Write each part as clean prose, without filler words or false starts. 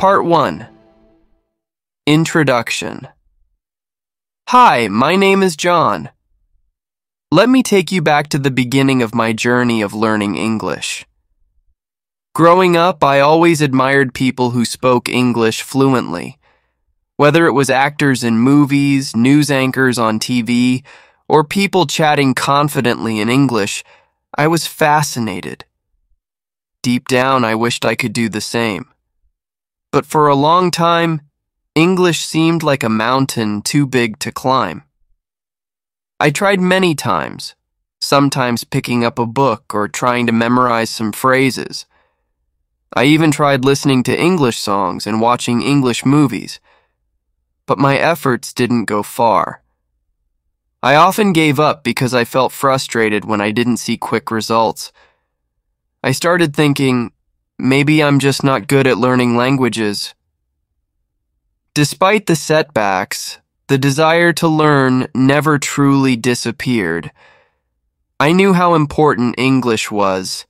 Part 1. Introduction. Hi, my name is John. Let me take you back to the beginning of my journey of learning English. Growing up, I always admired people who spoke English fluently. Whether it was actors in movies, news anchors on TV, or people chatting confidently in English, I was fascinated. Deep down, I wished I could do the same. But for a long time, English seemed like a mountain too big to climb. I tried many times, sometimes picking up a book or trying to memorize some phrases. I even tried listening to English songs and watching English movies, but my efforts didn't go far. I often gave up because I felt frustrated when I didn't see quick results. I started thinking, maybe I'm just not good at learning languages. Despite the setbacks, the desire to learn never truly disappeared. I knew how important English was.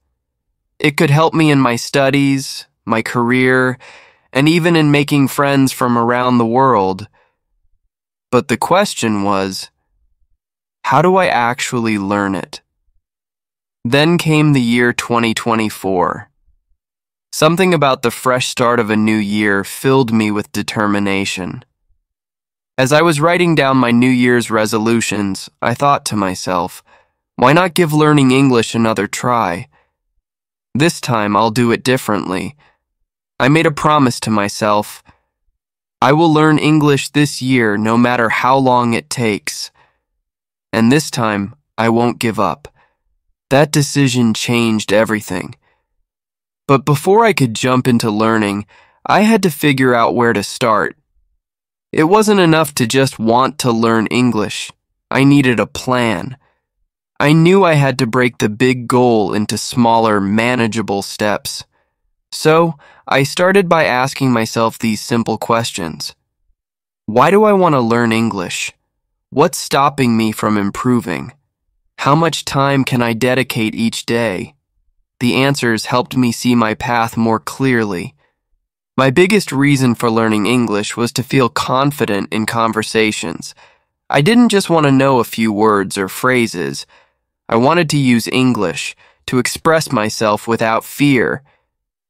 It could help me in my studies, my career, and even in making friends from around the world. But the question was, how do I actually learn it? Then came the year 2024. Something about the fresh start of a new year filled me with determination. As I was writing down my New Year's resolutions, I thought to myself, why not give learning English another try? This time I'll do it differently. I made a promise to myself. I will learn English this year no matter how long it takes. And this time, I won't give up. That decision changed everything. But before I could jump into learning, I had to figure out where to start. It wasn't enough to just want to learn English. I needed a plan. I knew I had to break the big goal into smaller, manageable steps. So, I started by asking myself these simple questions. Why do I want to learn English? What's stopping me from improving? How much time can I dedicate each day? The answers helped me see my path more clearly. My biggest reason for learning English was to feel confident in conversations. I didn't just want to know a few words or phrases. I wanted to use English to express myself without fear.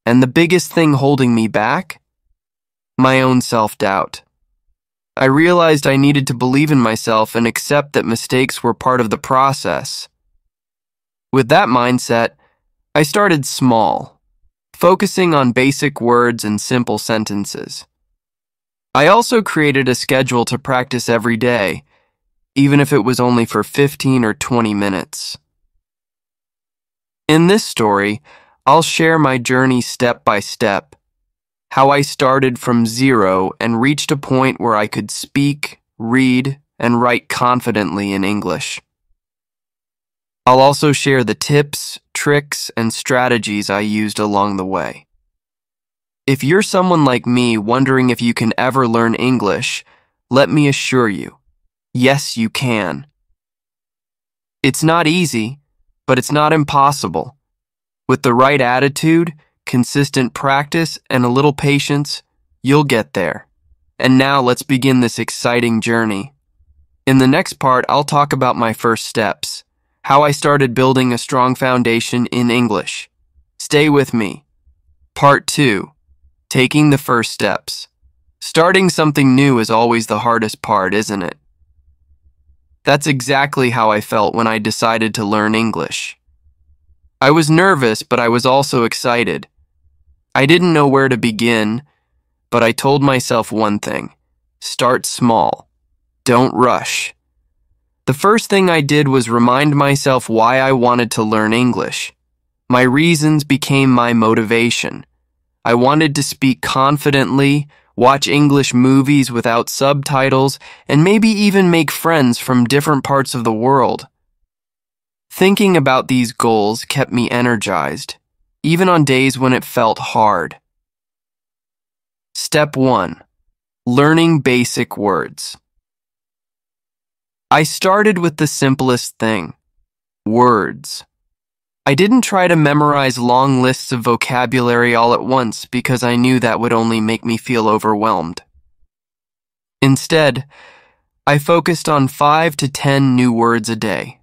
And the biggest thing holding me back? My own self-doubt. I realized I needed to believe in myself and accept that mistakes were part of the process. With that mindset, I started small, focusing on basic words and simple sentences. I also created a schedule to practice every day, even if it was only for 15 or 20 minutes. In this story, I'll share my journey step by step, how I started from zero and reached a point where I could speak, read, and write confidently in English. I'll also share the tips, tricks, and strategies I used along the way. If you're someone like me wondering if you can ever learn English, let me assure you, yes, you can. It's not easy, but it's not impossible. With the right attitude, consistent practice, and a little patience, you'll get there. And now let's begin this exciting journey. In the next part, I'll talk about my first steps, how I started building a strong foundation in English. Stay with me. Part 2. Taking the first steps. Starting something new is always the hardest part, isn't it? That's exactly how I felt when I decided to learn English. I was nervous, but I was also excited. I didn't know where to begin, but I told myself one thing. Start small. Don't rush. The first thing I did was remind myself why I wanted to learn English. My reasons became my motivation. I wanted to speak confidently, watch English movies without subtitles, and maybe even make friends from different parts of the world. Thinking about these goals kept me energized, even on days when it felt hard. Step 1. Learning basic words. I started with the simplest thing, words. I didn't try to memorize long lists of vocabulary all at once because I knew that would only make me feel overwhelmed. Instead, I focused on 5 to 10 new words a day.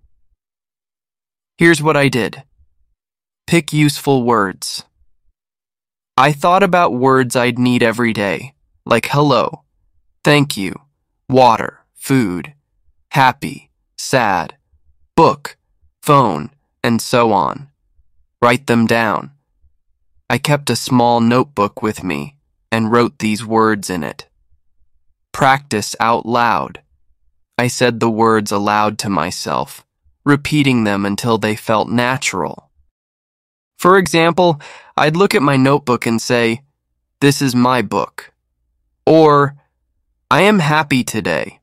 Here's what I did. Pick useful words. I thought about words I'd need every day, like hello, thank you, water, food, happy, sad, book, phone, and so on. Write them down. I kept a small notebook with me and wrote these words in it. Practice out loud. I said the words aloud to myself, repeating them until they felt natural. For example, I'd look at my notebook and say, "This is my book," or "I am happy today."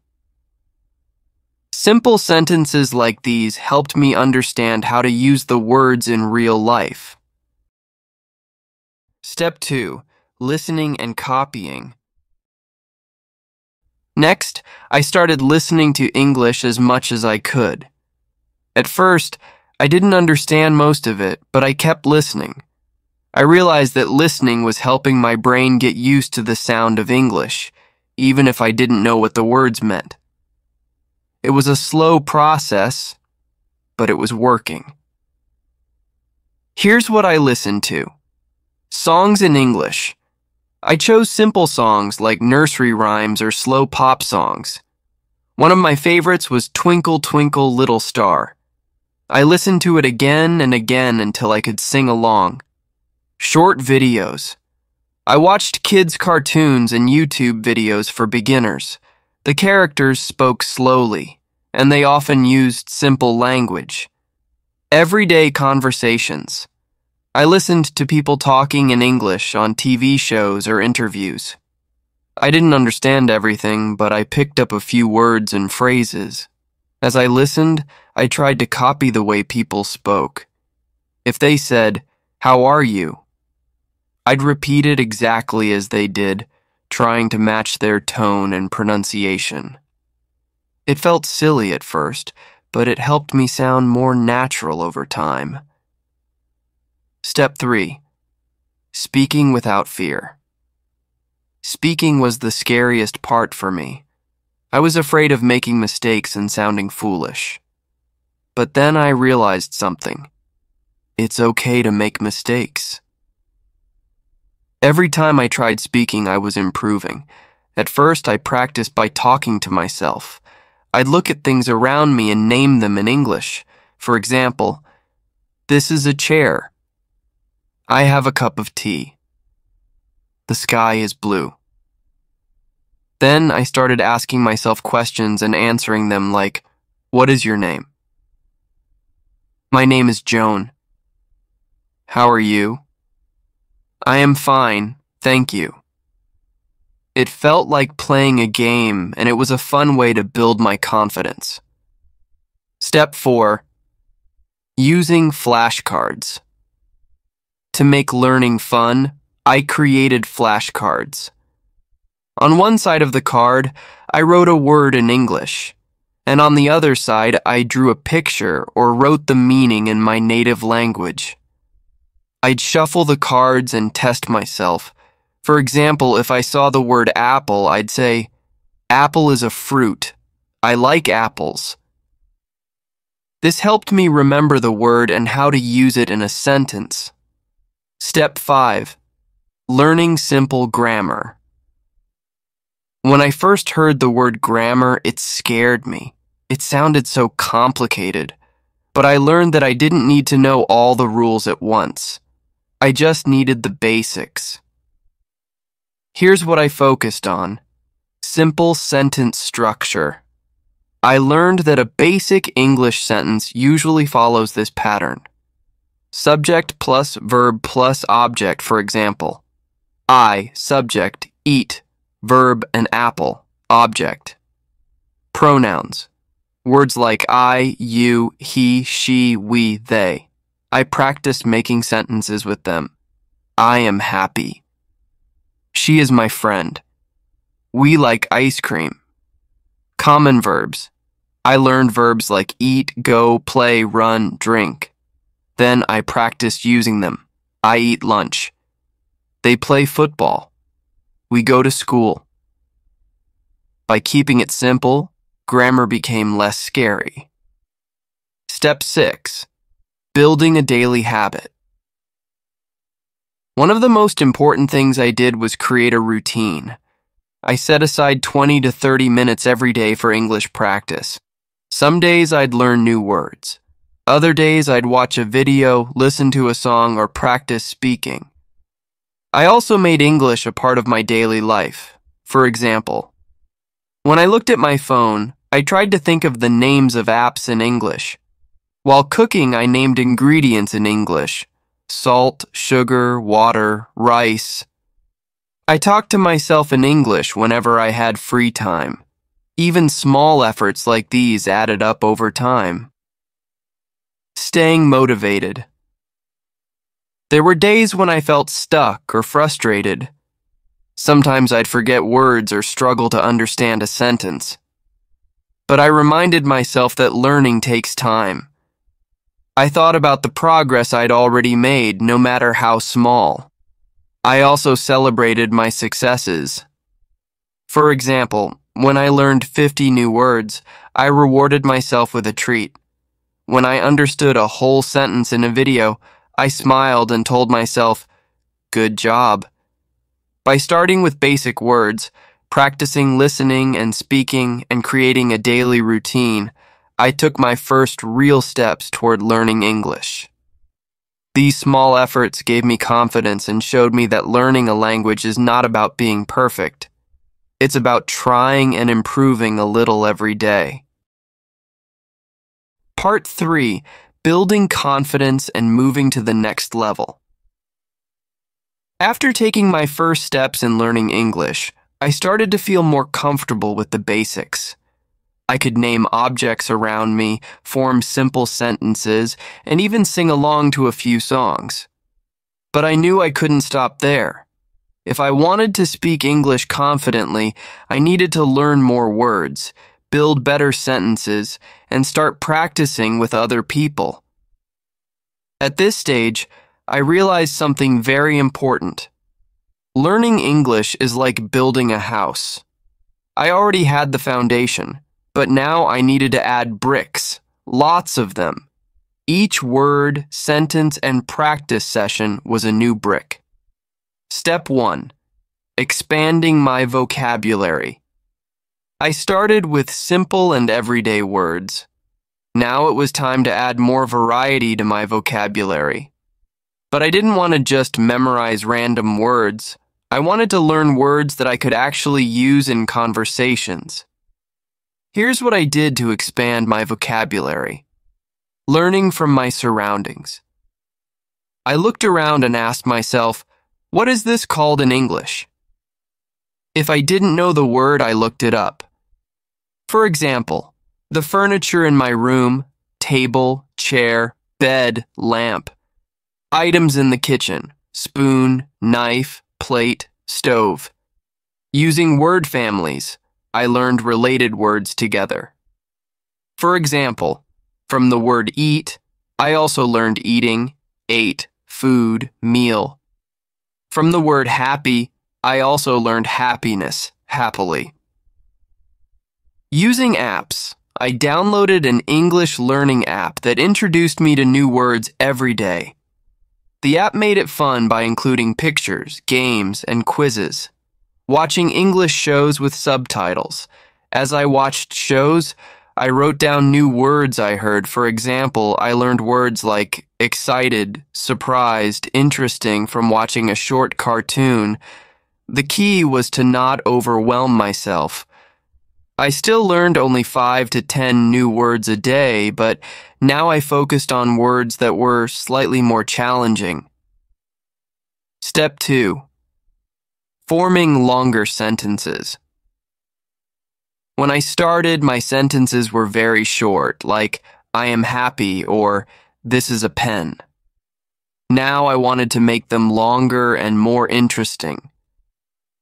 Simple sentences like these helped me understand how to use the words in real life. Step 2. Listening and copying. Next, I started listening to English as much as I could. At first, I didn't understand most of it, but I kept listening. I realized that listening was helping my brain get used to the sound of English, even if I didn't know what the words meant. It was a slow process, but it was working. Here's what I listened to. Songs in English. I chose simple songs like nursery rhymes or slow pop songs. One of my favorites was Twinkle, Twinkle, Little Star. I listened to it again and again until I could sing along. Short videos. I watched kids' cartoons and YouTube videos for beginners. The characters spoke slowly, and they often used simple language. Everyday conversations. I listened to people talking in English on TV shows or interviews. I didn't understand everything, but I picked up a few words and phrases. As I listened, I tried to copy the way people spoke. If they said, "How are you?" I'd repeat it exactly as they did, trying to match their tone and pronunciation. It felt silly at first, but it helped me sound more natural over time. Step 3. Speaking without fear. Speaking was the scariest part for me. I was afraid of making mistakes and sounding foolish. But then I realized something. It's okay to make mistakes. Every time I tried speaking, I was improving. At first, I practiced by talking to myself. I'd look at things around me and name them in English. For example, "This is a chair." "I have a cup of tea." "The sky is blue." Then I started asking myself questions and answering them like, "What is your name?" "My name is Joan." "How are you?" "I am fine, thank you." It felt like playing a game, and it was a fun way to build my confidence. Step 4. Using flashcards. To make learning fun, I created flashcards. On one side of the card, I wrote a word in English, and on the other side, I drew a picture or wrote the meaning in my native language. I'd shuffle the cards and test myself. For example, if I saw the word apple, I'd say, "Apple is a fruit. I like apples." This helped me remember the word and how to use it in a sentence. Step 5. Learning simple grammar. When I first heard the word grammar, it scared me. It sounded so complicated. But I learned that I didn't need to know all the rules at once. I just needed the basics. Here's what I focused on. Simple sentence structure. I learned that a basic English sentence usually follows this pattern. Subject plus verb plus object, for example. I, subject, eat, verb and apple, object. Pronouns. Words like I, you, he, she, we, they. I practiced making sentences with them. I am happy. She is my friend. We like ice cream. Common verbs. I learned verbs like eat, go, play, run, drink. Then I practiced using them. I eat lunch. They play football. We go to school. By keeping it simple, grammar became less scary. Step 6. Building a daily habit. One of the most important things I did was create a routine. I set aside 20 to 30 minutes every day for English practice. Some days I'd learn new words. Other days I'd watch a video, listen to a song, or practice speaking. I also made English a part of my daily life. For example, when I looked at my phone, I tried to think of the names of apps in English. While cooking, I named ingredients in English: salt, sugar, water, rice. I talked to myself in English whenever I had free time. Even small efforts like these added up over time. Staying motivated. There were days when I felt stuck or frustrated. Sometimes I'd forget words or struggle to understand a sentence. But I reminded myself that learning takes time. I thought about the progress I'd already made, no matter how small. I also celebrated my successes. For example, when I learned 50 new words, I rewarded myself with a treat. When I understood a whole sentence in a video, I smiled and told myself, "Good job." By starting with basic words, practicing listening and speaking, and creating a daily routine, I took my first real steps toward learning English. These small efforts gave me confidence and showed me that learning a language is not about being perfect. It's about trying and improving a little every day. Part 3. Building confidence and moving to the next level. After taking my first steps in learning English, I started to feel more comfortable with the basics. I could name objects around me, form simple sentences, and even sing along to a few songs. But I knew I couldn't stop there. If I wanted to speak English confidently, I needed to learn more words, build better sentences, and start practicing with other people. At this stage, I realized something very important. Learning English is like building a house. I already had the foundation, but now I needed to add bricks, lots of them. Each word, sentence, and practice session was a new brick. Step 1. Expanding my vocabulary. I started with simple and everyday words. Now it was time to add more variety to my vocabulary. But I didn't want to just memorize random words. I wanted to learn words that I could actually use in conversations. Here's what I did to expand my vocabulary. Learning from my surroundings. I looked around and asked myself, what is this called in English? If I didn't know the word, I looked it up. For example, the furniture in my room, table, chair, bed, lamp. Items in the kitchen, spoon, knife, plate, stove. Using word families, I learned related words together. For example, from the word eat, I also learned eating, ate, food, meal. From the word happy, I also learned happiness, happily. Using apps, I downloaded an English learning app that introduced me to new words every day. The app made it fun by including pictures, games, and quizzes. Watching English shows with subtitles. As I watched shows, I wrote down new words I heard. For example, I learned words like excited, surprised, interesting from watching a short cartoon. The key was to not overwhelm myself. I still learned only 5 to 10 new words a day, but now I focused on words that were slightly more challenging. Step 2. Forming longer sentences. When I started, my sentences were very short, like, I am happy, or this is a pen. Now I wanted to make them longer and more interesting.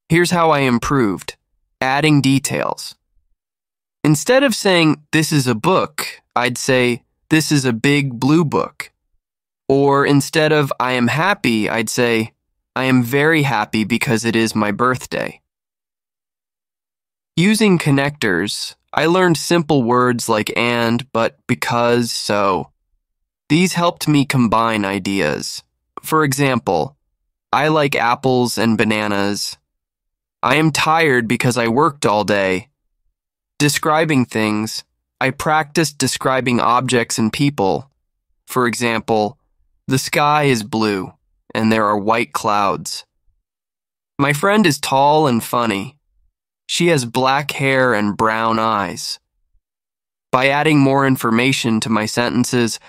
Here's how I improved: adding details. Instead of saying, this is a book, I'd say, this is a big blue book. Or instead of I am happy, I'd say, I am very happy because it is my birthday. Using connectors, I learned simple words like and, but, because, so. These helped me combine ideas. For example, I like apples and bananas. I am tired because I worked all day. Describing things, I practiced describing objects and people. For example, the sky is blue and there are white clouds. My friend is tall and funny. She has black hair and brown eyes. By adding more information to my sentences,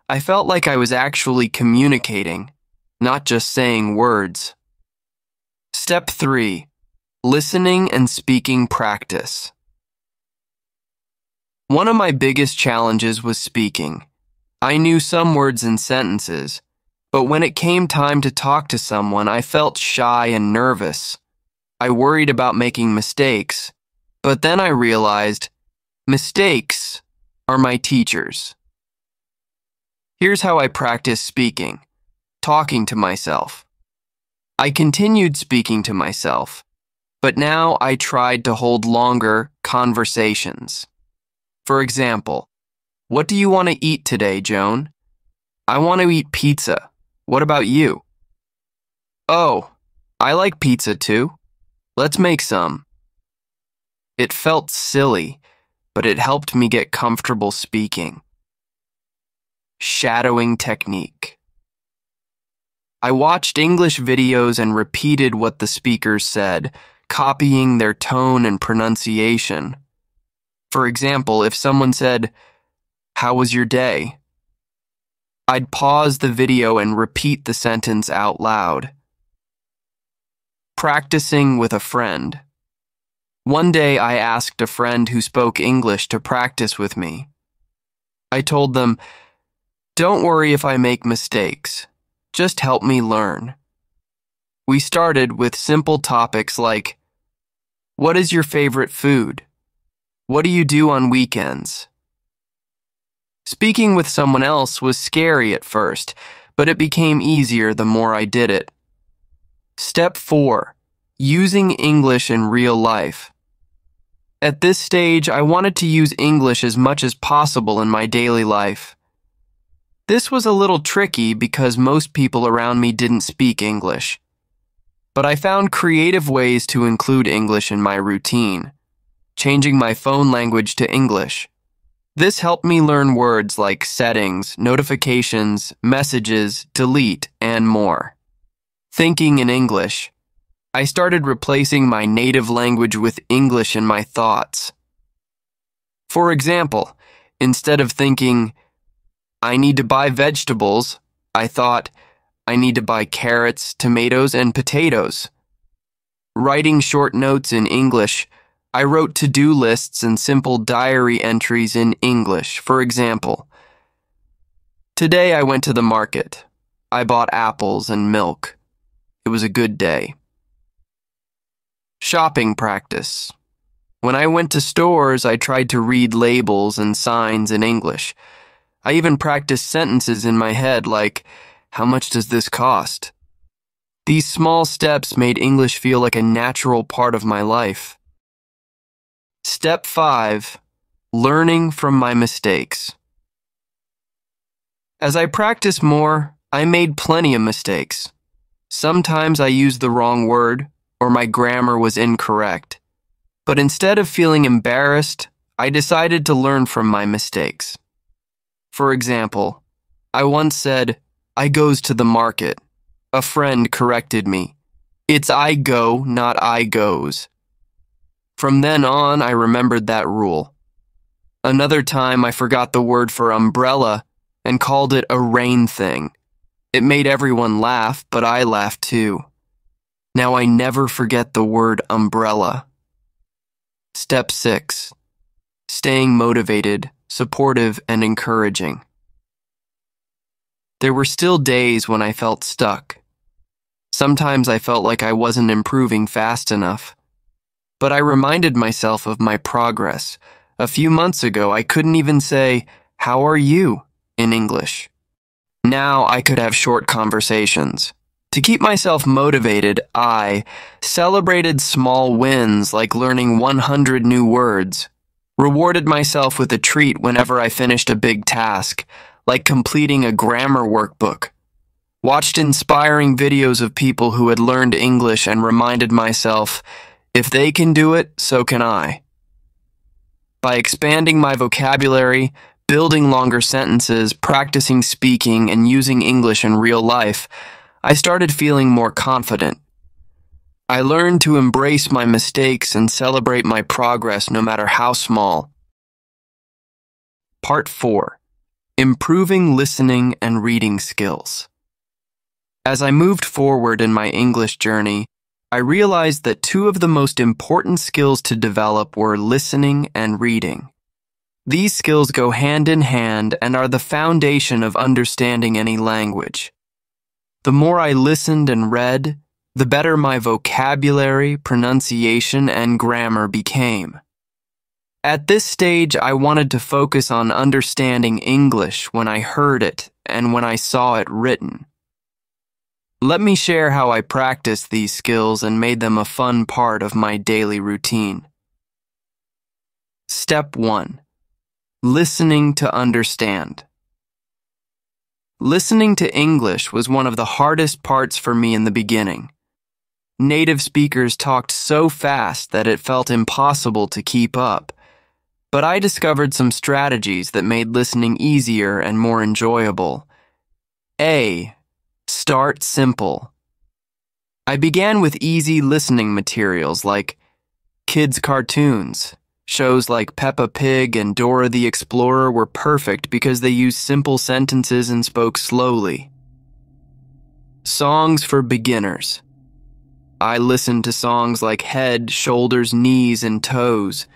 I felt like I was actually communicating, not just saying words. Step 3. Listening and speaking practice. One of my biggest challenges was speaking. I knew some words and sentences, but when it came time to talk to someone, I felt shy and nervous. I worried about making mistakes, but then I realized mistakes are my teachers. Here's how I practiced speaking, talking to myself. I continued speaking to myself, but now I tried to hold longer conversations. For example, what do you want to eat today, Joan? I want to eat pizza. What about you? Oh, I like pizza too. Let's make some. It felt silly, but it helped me get comfortable speaking. Shadowing technique. I watched English videos and repeated what the speakers said, copying their tone and pronunciation. For example, if someone said, "How was your day?" I'd pause the video and repeat the sentence out loud. Practicing with a friend. One day I asked a friend who spoke English to practice with me. I told them, "Don't worry if I make mistakes. Just help me learn." We started with simple topics like, what is your favorite food? What do you do on weekends? Speaking with someone else was scary at first, but it became easier the more I did it. Step 4. Using English in real life. At this stage, I wanted to use English as much as possible in my daily life. This was a little tricky because most people around me didn't speak English. But I found creative ways to include English in my routine, changing my phone language to English. This helped me learn words like settings, notifications, messages, delete, and more. Thinking in English. I started replacing my native language with English in my thoughts. For example, instead of thinking, I need to buy vegetables, I thought, I need to buy carrots, tomatoes, and potatoes. Writing short notes in English, I wrote to-do lists and simple diary entries in English. For example, today I went to the market. I bought apples and milk. It was a good day. Shopping practice. When I went to stores, I tried to read labels and signs in English. I even practiced sentences in my head like, how much does this cost? These small steps made English feel like a natural part of my life. Step 5. Learning from my mistakes. As I practiced more, I made plenty of mistakes. Sometimes I used the wrong word, or my grammar was incorrect. But instead of feeling embarrassed, I decided to learn from my mistakes. For example, I once said, I goes to the market. A friend corrected me. It's I go, not I goes. From then on, I remembered that rule. Another time, I forgot the word for umbrella and called it a rain thing. It made everyone laugh, but I laughed too. Now I never forget the word umbrella. Step 6. Staying motivated, supportive, and encouraging. There were still days when I felt stuck. Sometimes I felt like I wasn't improving fast enough. But I reminded myself of my progress. A few months ago, I couldn't even say, "How are you?" in English. Now I could have short conversations. To keep myself motivated, I celebrated small wins like learning 100 new words, rewarded myself with a treat whenever I finished a big task, like completing a grammar workbook, watched inspiring videos of people who had learned English and reminded myself, if they can do it, so can I. By expanding my vocabulary, building longer sentences, practicing speaking, and using English in real life, I started feeling more confident. I learned to embrace my mistakes and celebrate my progress no matter how small. Part 4. Improving listening and reading skills. As I moved forward in my English journey, I realized that two of the most important skills to develop were listening and reading. These skills go hand in hand and are the foundation of understanding any language. The more I listened and read, the better my vocabulary, pronunciation, and grammar became. At this stage, I wanted to focus on understanding English when I heard it and when I saw it written. Let me share how I practiced these skills and made them a fun part of my daily routine. Step 1. Listening to understand. Listening to English was one of the hardest parts for me in the beginning. Native speakers talked so fast that it felt impossible to keep up, but I discovered some strategies that made listening easier and more enjoyable. A. Start simple. I began with easy listening materials like kids' cartoons. Shows like Peppa Pig and Dora the Explorer were perfect because they used simple sentences and spoke slowly. Songs for beginners. I listened to songs like Head, Shoulders, Knees, and Toes.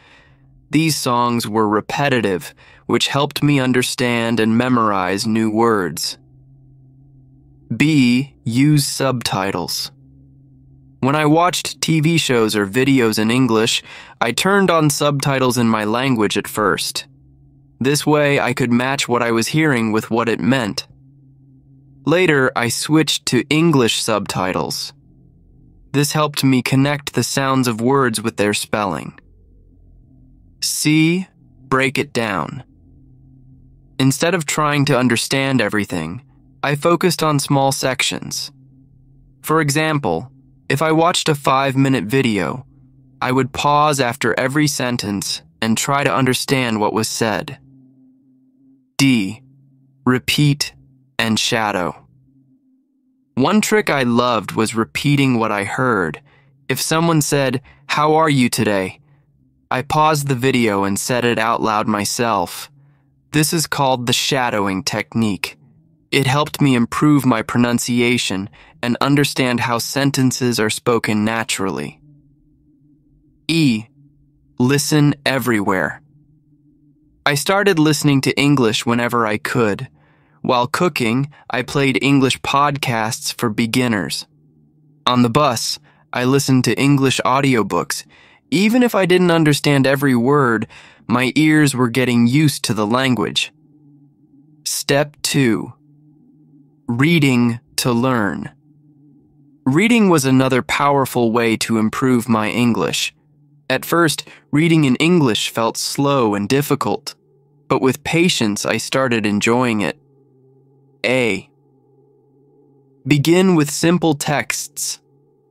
These songs were repetitive, which helped me understand and memorize new words. B. Use subtitles. When I watched TV shows or videos in English, I turned on subtitles in my language at first. This way, I could match what I was hearing with what it meant. Later, I switched to English subtitles. This helped me connect the sounds of words with their spelling. C. Break it down. Instead of trying to understand everything, I focused on small sections. For example, if I watched a 5-minute video, I would pause after every sentence and try to understand what was said. D. Repeat and shadow. One trick I loved was repeating what I heard. If someone said, "How are you today?" I paused the video and said it out loud myself. This is called the shadowing technique. It helped me improve my pronunciation and understand how sentences are spoken naturally. E. Listen everywhere. I started listening to English whenever I could. While cooking, I played English podcasts for beginners. On the bus, I listened to English audiobooks. Even if I didn't understand every word, my ears were getting used to the language. Step 2. Reading to learn. Reading was another powerful way to improve my English. At first, reading in English felt slow and difficult, but with patience I started enjoying it. A. Begin with simple texts.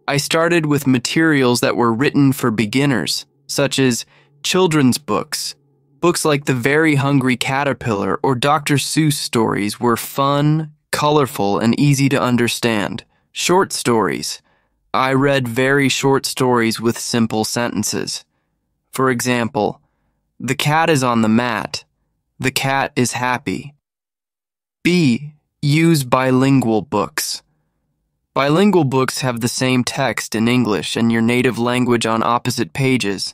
I started with materials that were written for beginners, such as children's books. Books like The Very Hungry Caterpillar or Dr. Seuss stories were fun, colorful, and easy to understand. Short stories. I read very short stories with simple sentences. For example, the cat is on the mat. The cat is happy. B. Use bilingual books. Bilingual books have the same text in English and your native language on opposite pages.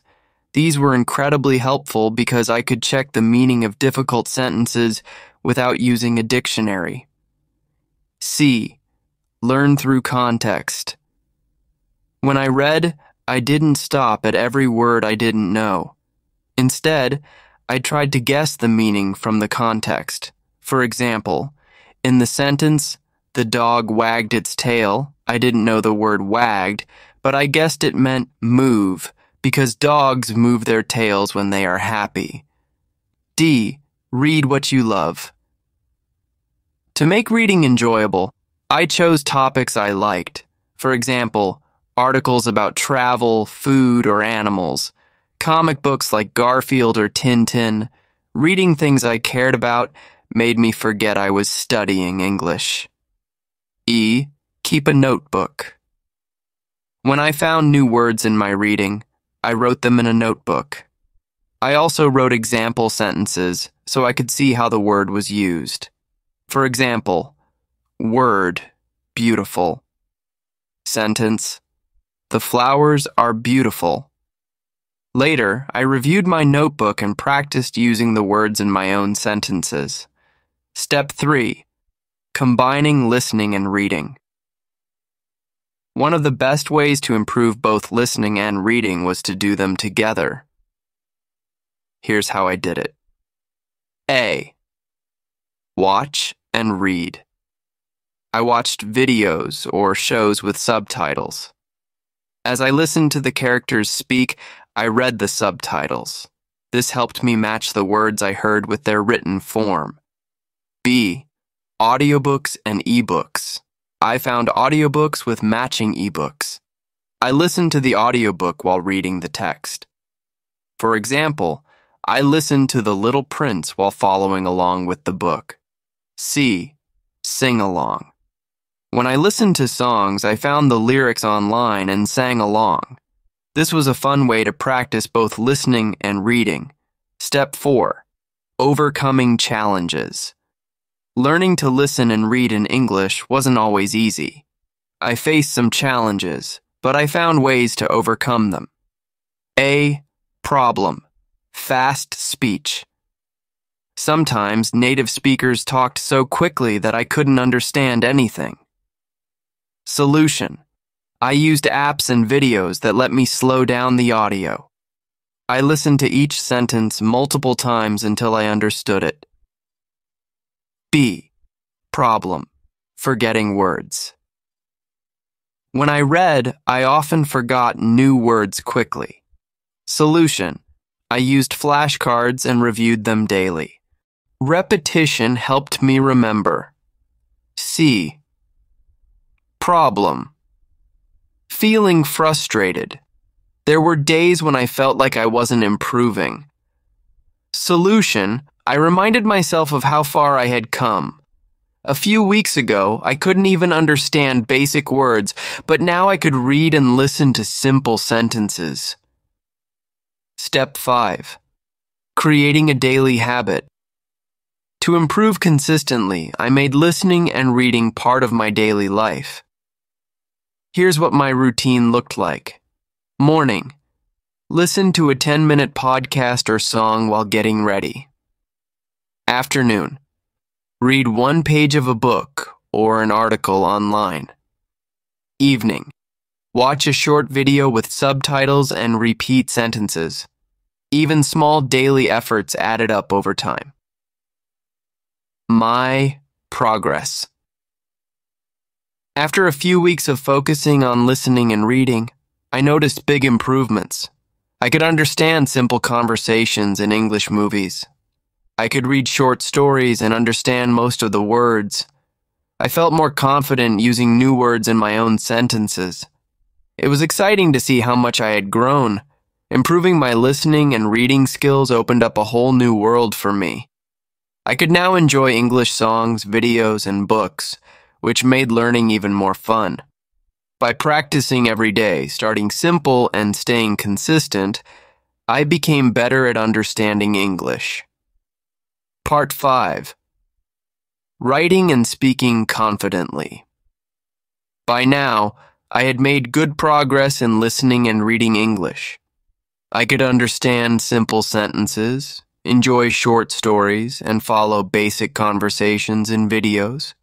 These were incredibly helpful because I could check the meaning of difficult sentences without using a dictionary. C. Learn through context. When I read, I didn't stop at every word I didn't know. Instead, I tried to guess the meaning from the context. For example, In the sentence, "The dog wagged its tail," I didn't know the word wagged, but I guessed it meant move, because dogs move their tails when they are happy. D. Read what you love. To make reading enjoyable, I chose topics I liked. For example, articles about travel, food, or animals, comic books like Garfield or Tintin. Reading things I cared about made me forget I was studying English. E. Keep a notebook. When I found new words in my reading, I wrote them in a notebook. I also wrote example sentences so I could see how the word was used. For example, word, beautiful. Sentence, the flowers are beautiful. Later, I reviewed my notebook and practiced using the words in my own sentences. Step 3. Combining listening and reading. One of the best ways to improve both listening and reading was to do them together. Here's how I did it. A. Watch and read. I watched videos or shows with subtitles. As I listened to the characters speak, I read the subtitles. This helped me match the words I heard with their written form. B. Audiobooks and ebooks. I found audiobooks with matching ebooks. I listened to the audiobook while reading the text. For example, I listened to The Little Prince while following along with the book. C. Sing along. When I listened to songs, I found the lyrics online and sang along. This was a fun way to practice both listening and reading. Step 4. Overcoming challenges. Learning to listen and read in English wasn't always easy. I faced some challenges, but I found ways to overcome them. A. Problem. Fast speech. Sometimes native speakers talked so quickly that I couldn't understand anything. Solution. I used apps and videos that let me slow down the audio. I listened to each sentence multiple times until I understood it. B. Problem. Forgetting words. When I read, I often forgot new words quickly. Solution. I used flashcards and reviewed them daily. Repetition helped me remember. C. Problem. Feeling frustrated. There were days when I felt like I wasn't improving. Solution. I reminded myself of how far I had come. A few weeks ago, I couldn't even understand basic words, but now I could read and listen to simple sentences. Step 5. Creating a daily habit. To improve consistently, I made listening and reading part of my daily life. Here's what my routine looked like. Morning. Listen to a 10-minute podcast or song while getting ready. Afternoon. Read one page of a book or an article online. Evening. Watch a short video with subtitles and repeat sentences. Even small daily efforts added up over time. My progress. After a few weeks of focusing on listening and reading, I noticed big improvements. I could understand simple conversations in English movies. I could read short stories and understand most of the words. I felt more confident using new words in my own sentences. It was exciting to see how much I had grown. Improving my listening and reading skills opened up a whole new world for me. I could now enjoy English songs, videos, and books, which made learning even more fun. By practicing every day, starting simple and staying consistent, I became better at understanding English. Part 5. Writing and speaking confidently. By now, I had made good progress in listening and reading English. I could understand simple sentences, enjoy short stories, and follow basic conversations in videos.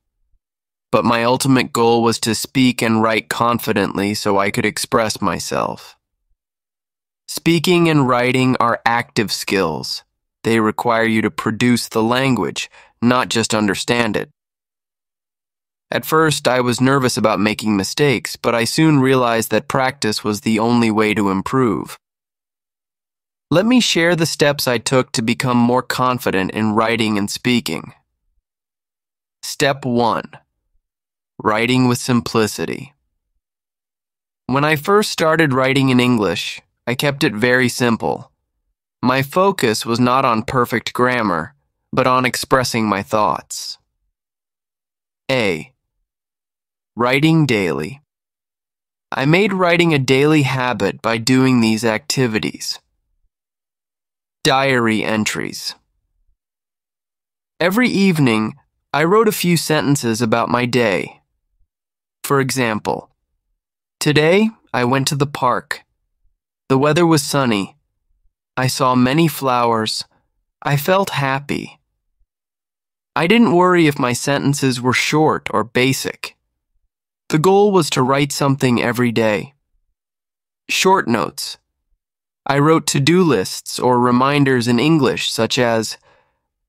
But my ultimate goal was to speak and write confidently so I could express myself. Speaking and writing are active skills. They require you to produce the language, not just understand it. At first, I was nervous about making mistakes, but I soon realized that practice was the only way to improve. Let me share the steps I took to become more confident in writing and speaking. Step 1. Writing with simplicity. When I first started writing in English, I kept it very simple. My focus was not on perfect grammar, but on expressing my thoughts. A. Writing daily. I made writing a daily habit by doing these activities. Diary entries. Every evening, I wrote a few sentences about my day. For example, today I went to the park. The weather was sunny. I saw many flowers. I felt happy. I didn't worry if my sentences were short or basic. The goal was to write something every day. Short notes. I wrote to-do lists or reminders in English such as,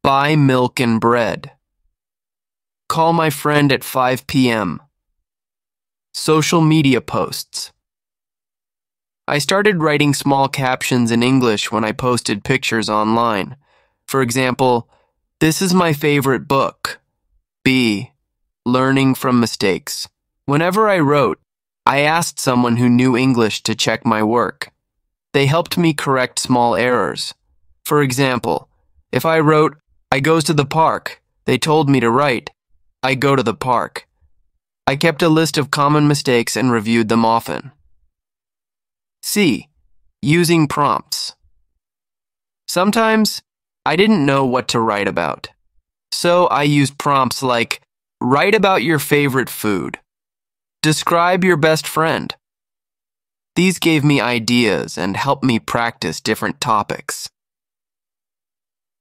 buy milk and bread. Call my friend at 5 p.m. Social media posts. I started writing small captions in English when I posted pictures online. For example, this is my favorite book. B. Learning from mistakes. Whenever I wrote, I asked someone who knew English to check my work. They helped me correct small errors. For example, if I wrote, I goes to the park, they told me to write, I go to the park. I kept a list of common mistakes and reviewed them often. C. Using prompts. Sometimes, I didn't know what to write about. So I used prompts like, write about your favorite food. Describe your best friend. These gave me ideas and helped me practice different topics.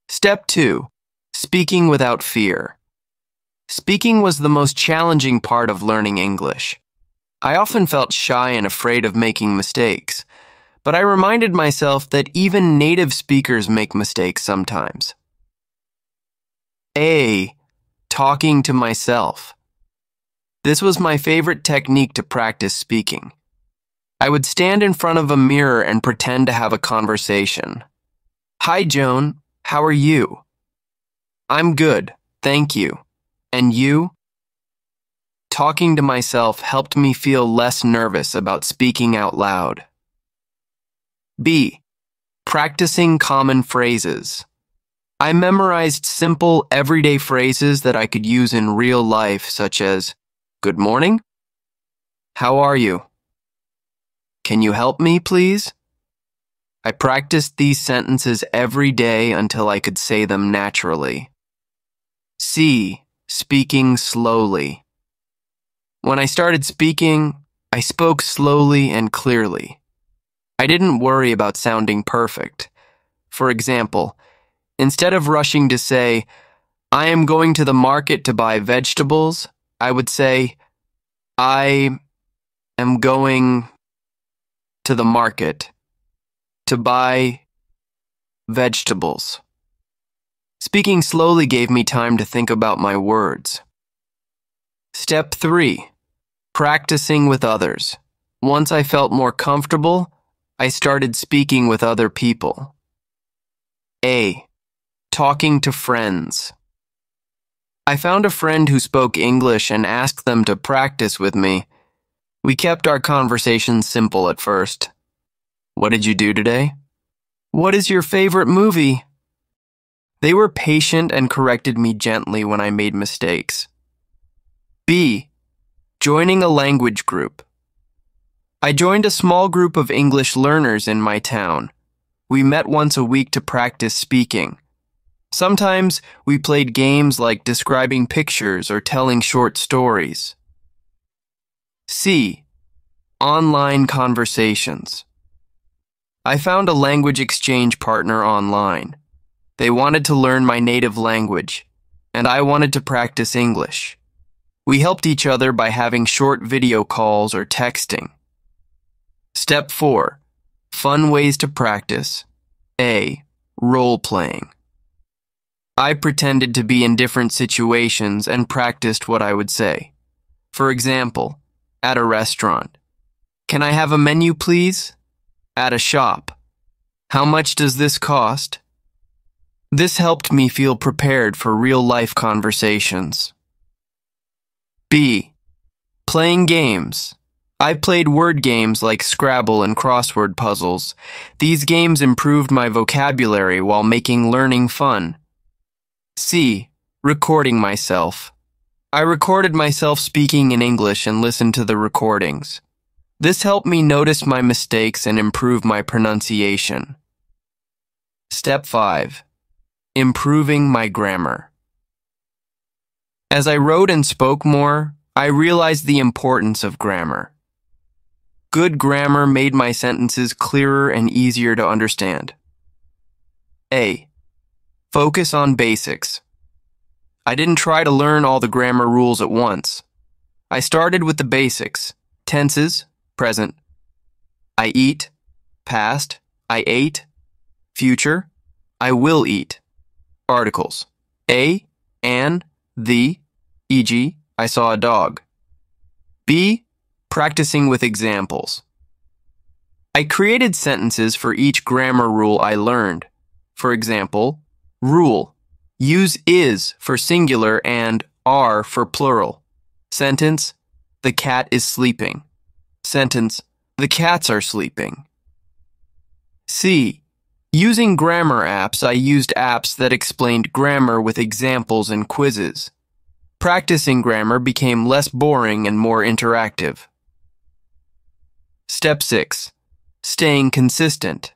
Step 2. Speaking without fear. Speaking was the most challenging part of learning English. I often felt shy and afraid of making mistakes, but I reminded myself that even native speakers make mistakes sometimes. A. Talking to myself. This was my favorite technique to practice speaking. I would stand in front of a mirror and pretend to have a conversation. Hi, Joan. How are you? I'm good, thank you. And you? Talking to myself helped me feel less nervous about speaking out loud. B. Practicing common phrases. I memorized simple, everyday phrases that I could use in real life, such as, good morning? How are you? Can you help me, please? I practiced these sentences every day until I could say them naturally. C. Speaking slowly. When I started speaking, I spoke slowly and clearly. I didn't worry about sounding perfect. For example, instead of rushing to say, I am going to the market to buy vegetables, I would say, I am going to the market to buy vegetables. Speaking slowly gave me time to think about my words. Step 3. Practicing with others. Once I felt more comfortable, I started speaking with other people. A. Talking to friends. I found a friend who spoke English and asked them to practice with me. We kept our conversations simple at first. What did you do today? What is your favorite movie? They were patient and corrected me gently when I made mistakes. B. Joining a language group. I joined a small group of English learners in my town. We met once a week to practice speaking. Sometimes we played games like describing pictures or telling short stories. C. Online conversations. I found a language exchange partner online. They wanted to learn my native language, and I wanted to practice English. We helped each other by having short video calls or texting. Step 4. Fun ways to practice. A. Role-playing. I pretended to be in different situations and practiced what I would say. For example, at a restaurant. Can I have a menu, please? At a shop. How much does this cost? This helped me feel prepared for real-life conversations. B. Playing games. I played word games like Scrabble and crossword puzzles. These games improved my vocabulary while making learning fun. C. Recording myself. I recorded myself speaking in English and listened to the recordings. This helped me notice my mistakes and improve my pronunciation. Step 5. Improving my grammar. As I wrote and spoke more, I realized the importance of grammar. Good grammar made my sentences clearer and easier to understand. A. Focus on basics. I didn't try to learn all the grammar rules at once. I started with the basics: tenses, present. I eat, past. I ate, future. I will eat. Articles: a, an, the, e.g., I saw a dog. B. Practicing with examples. I created sentences for each grammar rule I learned. For example, rule: use is for singular and are for plural. Sentence: the cat is sleeping. Sentence: the cats are sleeping. C. Using grammar apps, I used apps that explained grammar with examples and quizzes. Practicing grammar became less boring and more interactive. Step 6. Staying consistent.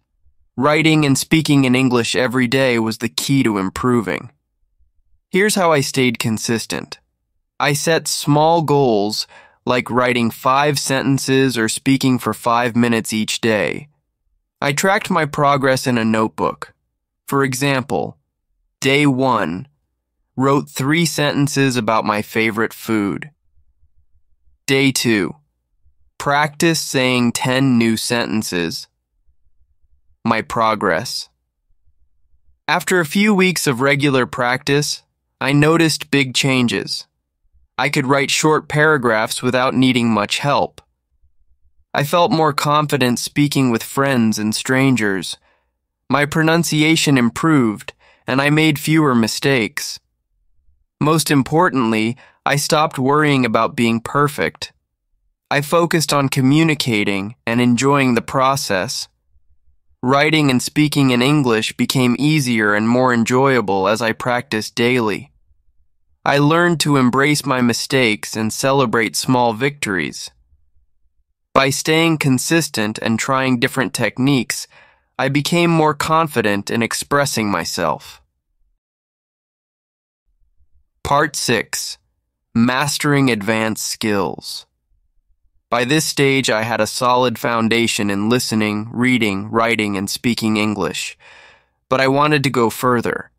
Writing and speaking in English every day was the key to improving. Here's how I stayed consistent. I set small goals, like writing 5 sentences or speaking for 5 minutes each day. I tracked my progress in a notebook. For example, day 1, wrote 3 sentences about my favorite food. Day 2, practice saying 10 new sentences. My progress. After a few weeks of regular practice, I noticed big changes. I could write short paragraphs without needing much help. I felt more confident speaking with friends and strangers. My pronunciation improved, and I made fewer mistakes. Most importantly, I stopped worrying about being perfect. I focused on communicating and enjoying the process. Writing and speaking in English became easier and more enjoyable as I practiced daily. I learned to embrace my mistakes and celebrate small victories. By staying consistent and trying different techniques, I became more confident in expressing myself. Part 6. Mastering Advanced Skills. By this stage, I had a solid foundation in listening, reading, writing, and speaking English. But I wanted to go further.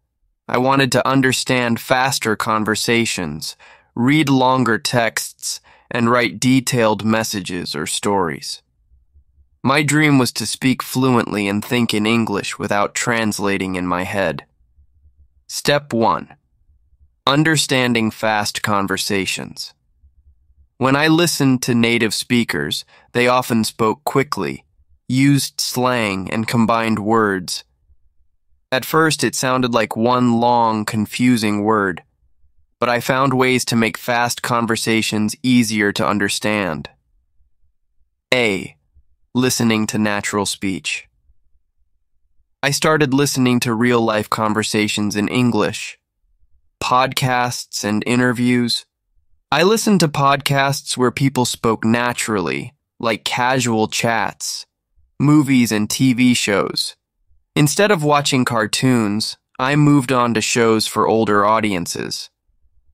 I wanted to understand faster conversations, read longer texts, and write detailed messages or stories. My dream was to speak fluently and think in English without translating in my head. Step 1. Understanding fast conversations. When I listened to native speakers, they often spoke quickly, used slang, and combined words. At first, it sounded like one long, confusing word, but I found ways to make fast conversations easier to understand. A. Listening to natural speech. I started listening to real-life conversations in English, podcasts and interviews. I listened to podcasts where people spoke naturally, like casual chats, movies and TV shows. Instead of watching cartoons, I moved on to shows for older audiences.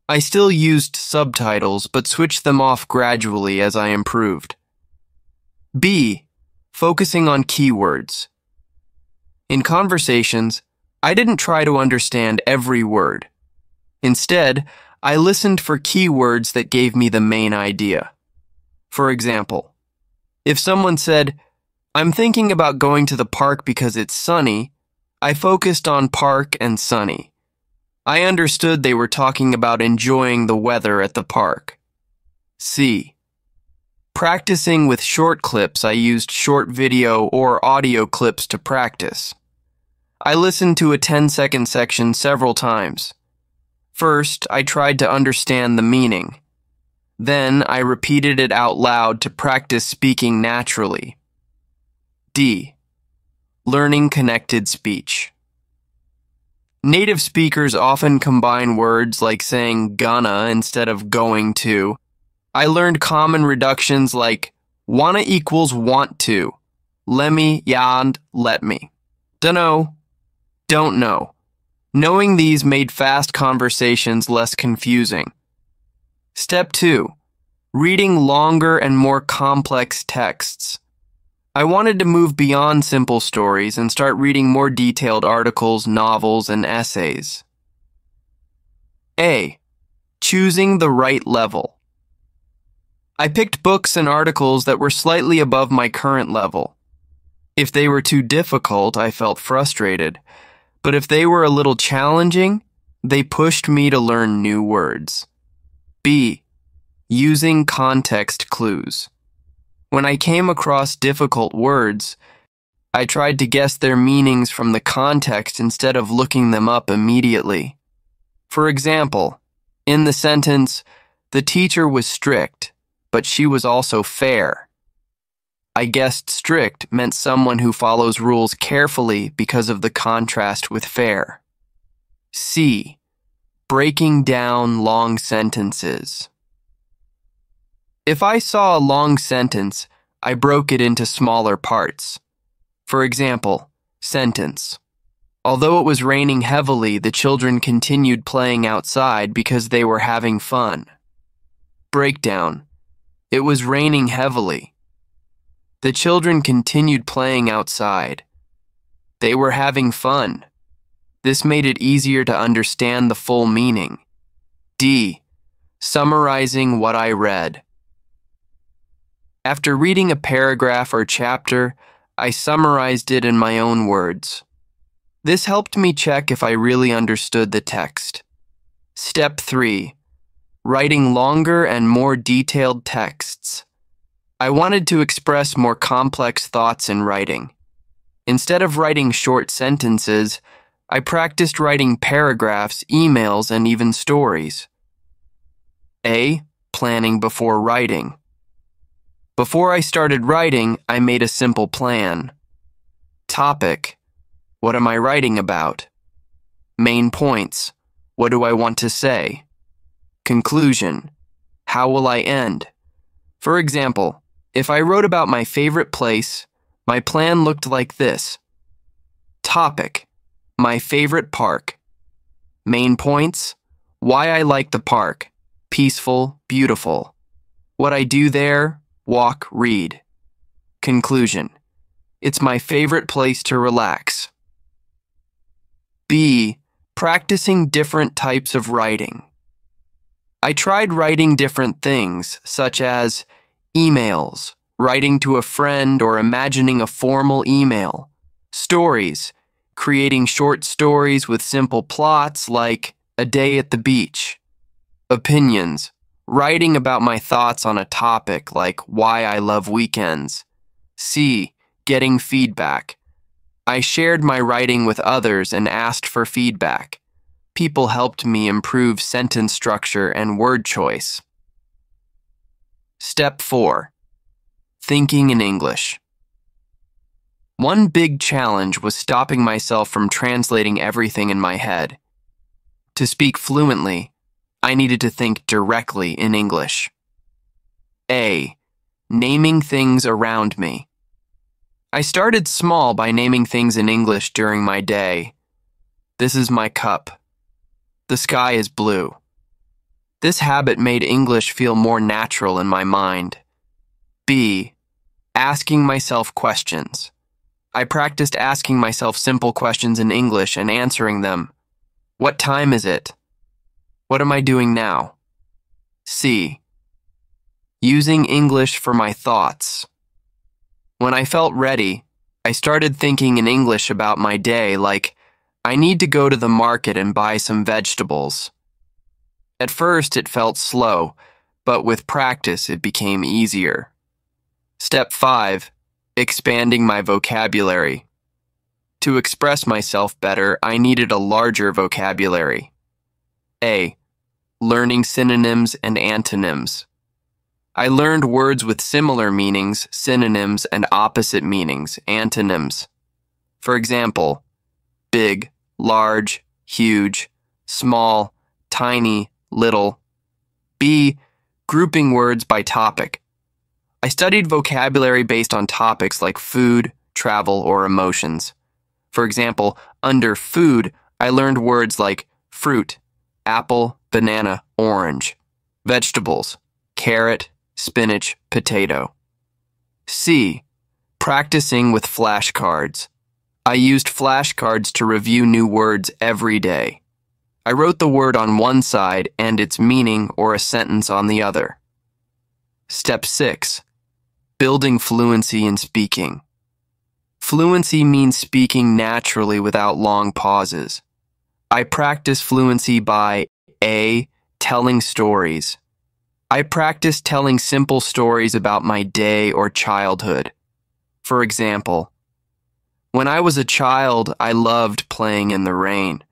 I still used subtitles, but switched them off gradually as I improved. B. Focusing on keywords. In conversations, I didn't try to understand every word. Instead, I listened for keywords that gave me the main idea. For example, if someone said, "I'm thinking about going to the park because it's sunny," I focused on park and sunny. I understood they were talking about enjoying the weather at the park. C. Practicing with short clips, I used short video or audio clips to practice. I listened to a 10-second section several times. First, I tried to understand the meaning. Then, I repeated it out loud to practice speaking naturally. D. Learning connected speech. Native speakers often combine words like saying gonna instead of going to. I learned common reductions like wanna equals want to, lemme, yand, let me. Dunno, don't know. Knowing these made fast conversations less confusing. Step 2. Reading longer and more complex texts. I wanted to move beyond simple stories and start reading more detailed articles, novels, and essays. A. Choosing the right level. I picked books and articles that were slightly above my current level. If they were too difficult, I felt frustrated. But if they were a little challenging, they pushed me to learn new words. B. Using context clues. When I came across difficult words, I tried to guess their meanings from the context instead of looking them up immediately. For example, in the sentence, the teacher was strict, but she was also fair. I guessed strict meant someone who follows rules carefully because of the contrast with fair. C. Breaking down long sentences. If I saw a long sentence, I broke it into smaller parts. For example, sentence. Although it was raining heavily, the children continued playing outside because they were having fun. Breakdown. It was raining heavily. The children continued playing outside. They were having fun. This made it easier to understand the full meaning. D. Summarizing what I read. After reading a paragraph or chapter, I summarized it in my own words. This helped me check if I really understood the text. Step 3. Writing longer and more detailed texts. I wanted to express more complex thoughts in writing. Instead of writing short sentences, I practiced writing paragraphs, emails, and even stories. A. Planning before writing. Before I started writing, I made a simple plan. Topic. What am I writing about? Main points. What do I want to say? Conclusion. How will I end? For example, if I wrote about my favorite place, my plan looked like this. Topic. My favorite park. Main points. Why I like the park. Peaceful, beautiful. What I do there, walk, read. Conclusion. It's my favorite place to relax. B. Practicing different types of writing. I tried writing different things, such as emails, writing to a friend or imagining a formal email, stories, creating short stories with simple plots like A Day at the Beach, opinions, writing about my thoughts on a topic like why I love weekends. C. Getting feedback. I shared my writing with others and asked for feedback. People helped me improve sentence structure and word choice. Step 4. Thinking in English. One big challenge was stopping myself from translating everything in my head. To speak fluently, I needed to think directly in English. A. Naming things around me. I started small by naming things in English during my day. This is my cup. The sky is blue. This habit made English feel more natural in my mind. B. Asking myself questions. I practiced asking myself simple questions in English and answering them. What time is it? What am I doing now? C. Using English for my thoughts. When I felt ready, I started thinking in English about my day like, I need to go to the market and buy some vegetables. At first, it felt slow, but with practice it became easier. Step 5. Expanding my vocabulary. To express myself better, I needed a larger vocabulary. A. Learning synonyms and antonyms. I learned words with similar meanings, synonyms, and opposite meanings, antonyms. For example, big, large, huge, small, tiny, little. B. Grouping words by topic. I studied vocabulary based on topics like food, travel, or emotions. For example, under food, I learned words like fruit, apple, banana, orange, vegetables, carrot, spinach, potato. C. Practicing with flashcards. I used flashcards to review new words every day. I wrote the word on one side and its meaning or a sentence on the other. Step 6. Building fluency in speaking. Fluency means speaking naturally without long pauses. I practice fluency by A. Telling stories. I practice telling simple stories about my day or childhood. For example, when I was a child, I loved playing in the rain.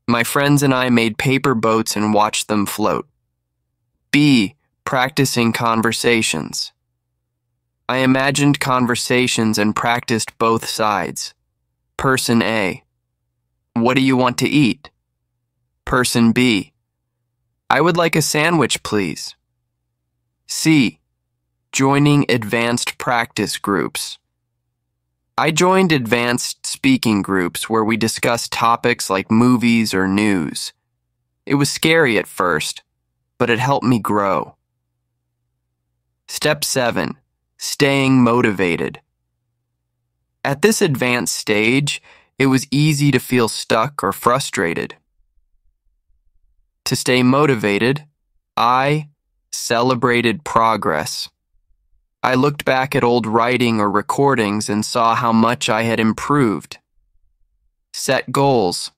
My friends and I made paper boats and watched them float. B. Practicing conversations. I imagined conversations and practiced both sides. Person A. What do you want to eat? Person B. I would like a sandwich, please. C. Joining advanced practice groups. I joined advanced speaking groups where we discussed topics like movies or news. It was scary at first, but it helped me grow. Step 7. Staying motivated. At this advanced stage, it was easy to feel stuck or frustrated. To stay motivated, I celebrated progress. I looked back at old writing or recordings and saw how much I had improved. Set goals.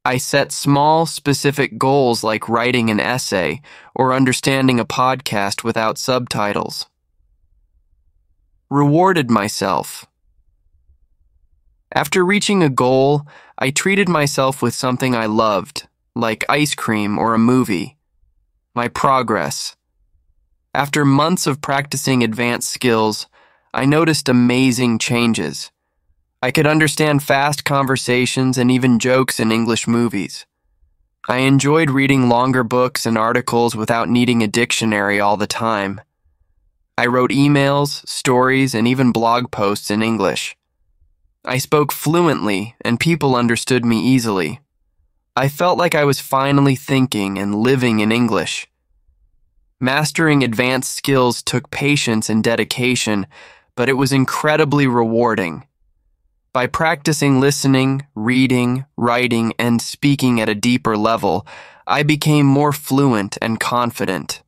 I set small, specific goals like writing an essay or understanding a podcast without subtitles. Rewarded myself. After reaching a goal, I treated myself with something I loved, like ice cream or a movie. My progress. After months of practicing advanced skills, I noticed amazing changes. I could understand fast conversations and even jokes in English movies. I enjoyed reading longer books and articles without needing a dictionary all the time. I wrote emails, stories, and even blog posts in English. I spoke fluently, and people understood me easily. I felt like I was finally thinking and living in English. Mastering advanced skills took patience and dedication, but it was incredibly rewarding. By practicing listening, reading, writing, and speaking at a deeper level, I became more fluent and confident.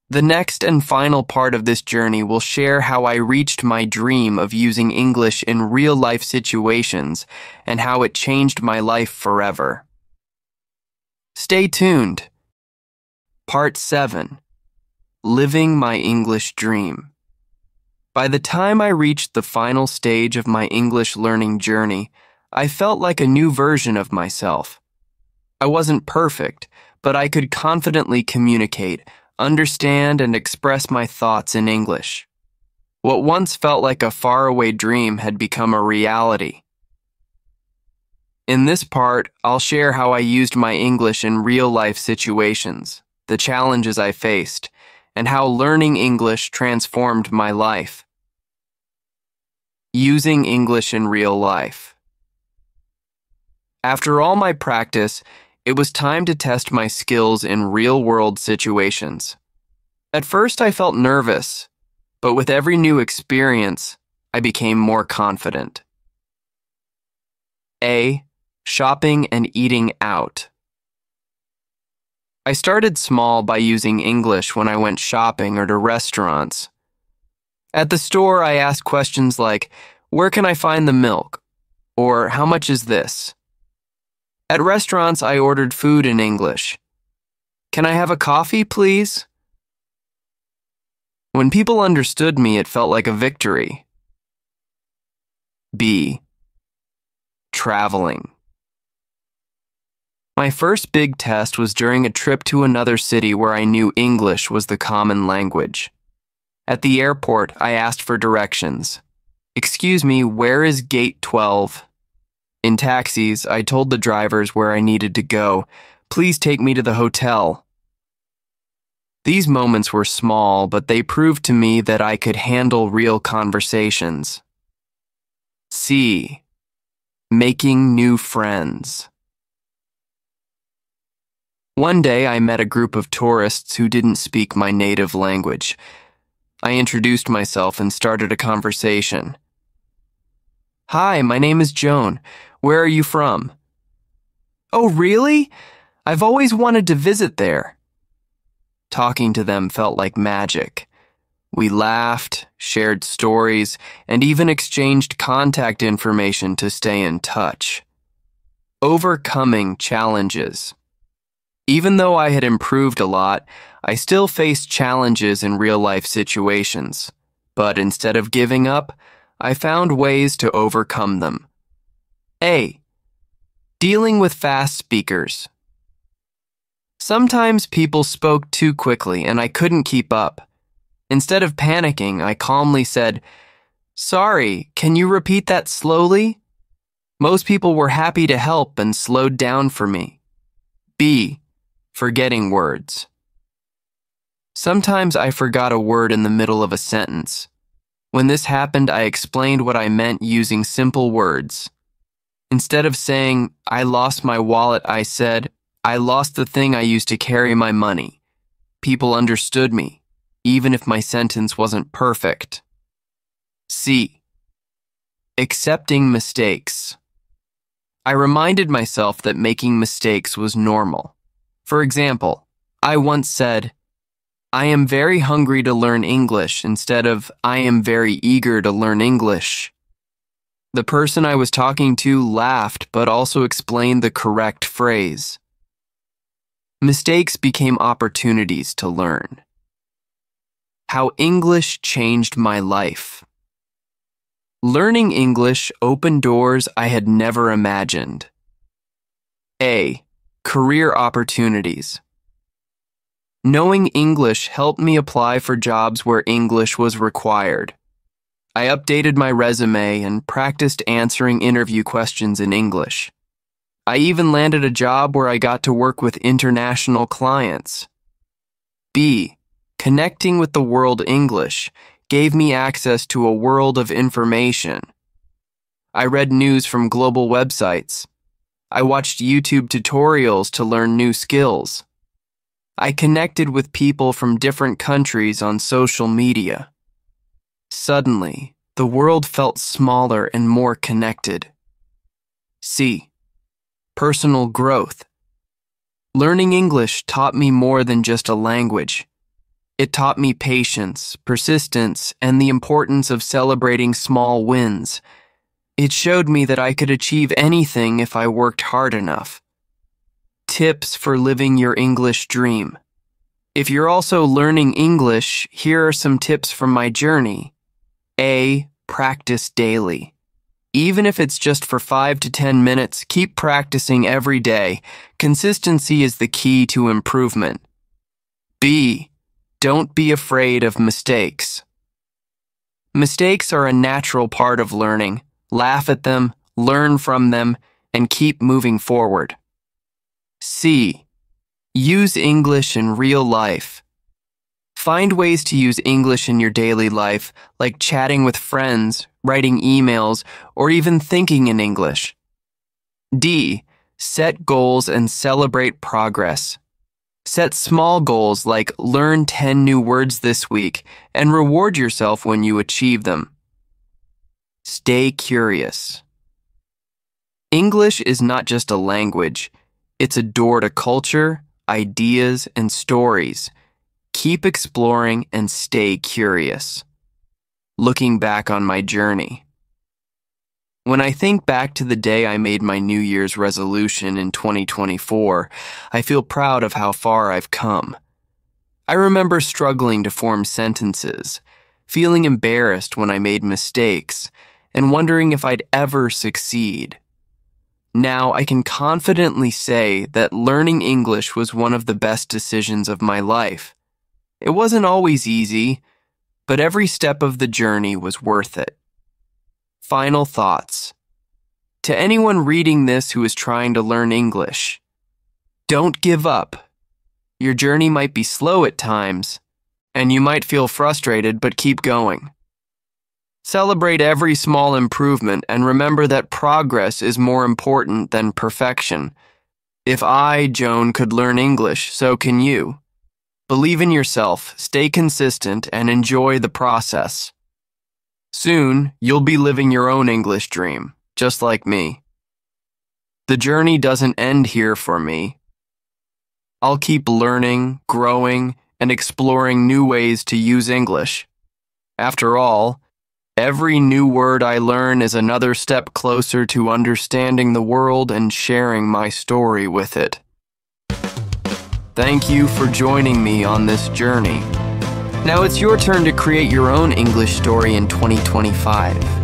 The next and final part of this journey will share how I reached my dream of using English in real-life situations and how it changed my life forever. Stay tuned. Part 7. Living my English dream. By the time I reached the final stage of my English learning journey, I felt like a new version of myself. I wasn't perfect, but I could confidently communicate, understand, and express my thoughts in English. What once felt like a faraway dream had become a reality. In this part, I'll share how I used my English in real-life situations, the challenges I faced, and how learning English transformed my life. Using English in real life. After all my practice, it was time to test my skills in real-world situations. At first, I felt nervous, but with every new experience, I became more confident. A. Shopping and eating out. I started small by using English when I went shopping or to restaurants. At the store, I asked questions like, "Where can I find the milk?" or "How much is this?" At restaurants, I ordered food in English. Can I have a coffee, please? When people understood me, it felt like a victory. B. Traveling. My first big test was during a trip to another city where I knew English was the common language. At the airport, I asked for directions. "Excuse me, where is gate 12? In taxis, I told the drivers where I needed to go. Please take me to the hotel. These moments were small, but they proved to me that I could handle real conversations. C. Making new friends. One day, I met a group of tourists who didn't speak my native language. I introduced myself and started a conversation. "Hi, my name is Joan. Where are you from?" "Oh, really? I've always wanted to visit there." Talking to them felt like magic. We laughed, shared stories, and even exchanged contact information to stay in touch. Overcoming challenges. Even though I had improved a lot, I still faced challenges in real-life situations. But instead of giving up, I found ways to overcome them. A. Dealing with fast speakers. Sometimes people spoke too quickly and I couldn't keep up. Instead of panicking, I calmly said, "Sorry, can you repeat that slowly?" Most people were happy to help and slowed down for me. B. Forgetting words. Sometimes I forgot a word in the middle of a sentence. When this happened, I explained what I meant using simple words. Instead of saying, "I lost my wallet," I said, "I lost the thing I used to carry my money." People understood me, even if my sentence wasn't perfect. C. Accepting mistakes. I reminded myself that making mistakes was normal. For example, I once said, "I am very hungry to learn English," instead of, "I am very eager to learn English." The person I was talking to laughed but also explained the correct phrase. Mistakes became opportunities to learn. How English changed my life. Learning English opened doors I had never imagined. A. Career opportunities. Knowing English helped me apply for jobs where English was required. I updated my resume and practiced answering interview questions in English. I even landed a job where I got to work with international clients. B. Connecting with the world English gave me access to a world of information. I read news from global websites. I watched YouTube tutorials to learn new skills. I connected with people from different countries on social media. Suddenly, the world felt smaller and more connected. C. Personal growth. Learning English taught me more than just a language. It taught me patience, persistence, and the importance of celebrating small wins. It showed me that I could achieve anything if I worked hard enough. Tips for living your English dream. If you're also learning English, here are some tips from my journey. A. Practice daily. Even if it's just for 5 to 10 minutes, keep practicing every day. Consistency is the key to improvement. B. Don't be afraid of mistakes. Mistakes are a natural part of learning. Laugh at them, learn from them, and keep moving forward. C. Use English in real life. Find ways to use English in your daily life, like chatting with friends, writing emails, or even thinking in English. D. Set goals and celebrate progress. Set small goals like learn 10 new words this week and reward yourself when you achieve them. Stay curious. English is not just a language. It's a door to culture, ideas, and stories. Keep exploring and stay curious. Looking back on my journey. When I think back to the day I made my New Year's resolution in 2024, I feel proud of how far I've come. I remember struggling to form sentences, feeling embarrassed when I made mistakes, and wondering if I'd ever succeed. Now I can confidently say that learning English was one of the best decisions of my life. It wasn't always easy, but every step of the journey was worth it. Final thoughts. To anyone reading this who is trying to learn English, don't give up. Your journey might be slow at times, and you might feel frustrated, but keep going. Celebrate every small improvement and remember that progress is more important than perfection. If I, Joan, could learn English, so can you. Believe in yourself, stay consistent, and enjoy the process. Soon, you'll be living your own English dream, just like me. The journey doesn't end here for me. I'll keep learning, growing, and exploring new ways to use English. After all, every new word I learn is another step closer to understanding the world and sharing my story with it. Thank you for joining me on this journey. Now it's your turn to create your own English story in 2025.